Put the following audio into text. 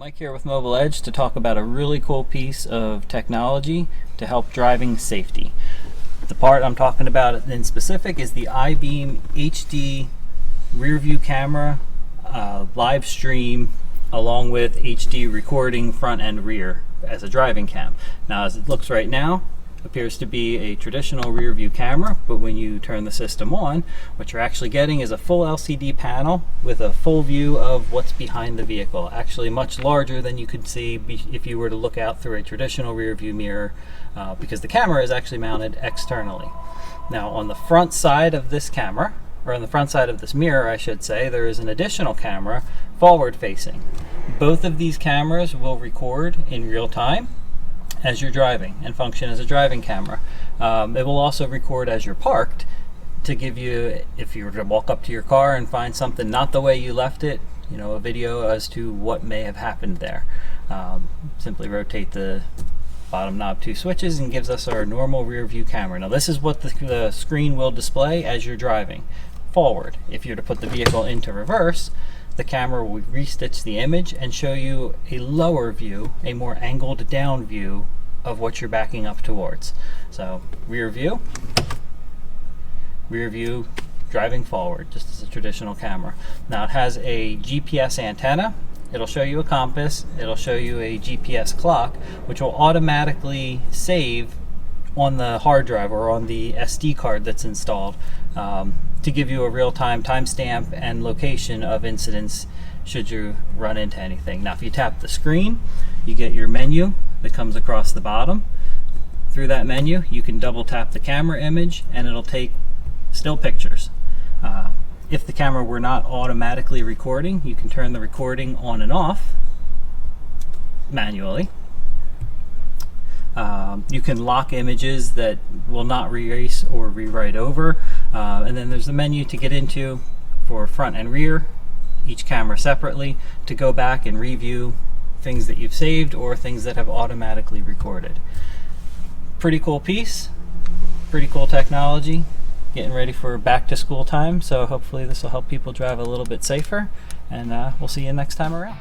Mike here with Mobile Edge to talk about a really cool piece of technology to help driving safety. The part I'm talking about in specific is the iBeam HD Rearview camera live stream along with HD recording front and rear as a driving cam. Now, as it looks right now, appears to be a traditional rear view camera, but when you turn the system on, what you're actually getting is a full LCD panel with a full view of what's behind the vehicle, actually much larger than you could see if you were to look out through a traditional rear view mirror, because the camera is actually mounted externally. Now, on the front side of this camera, or on the front side of this mirror I should say, there is an additional camera forward facing. Both of these cameras will record in real time as you're driving and function as a driving camera. It will also record as you're parked to give you, if you were to walk up to your car and find something not the way you left it, you know, a video as to what may have happened there. Simply rotate the bottom knob 2 switches and gives us our normal rear view camera. Now this is what the screen will display as you're driving forward. If you're to put the vehicle into reverse, the camera will restitch the image and show you a lower view, a more angled down view of what you're backing up towards. So rear view, driving forward, just as a traditional camera. Now it has a GPS antenna. It'll show you a compass, it'll show you a GPS clock, which will automatically save on the hard drive or on the SD card that's installed, to give you a real-time timestamp and location of incidents should you run into anything. Now if you tap the screen, you get your menu that comes across the bottom. Through that menu you can double tap the camera image and it'll take still pictures. If the camera were not automatically recording, you can turn the recording on and off manually. You can lock images that will not erase or rewrite over, and then there's a menu to get into for front and rear, each camera separately, to go back and review things that you've saved or things that have automatically recorded. Pretty cool piece, pretty cool technology. Getting ready for back to school time, so hopefully this will help people drive a little bit safer, and we'll see you next time around.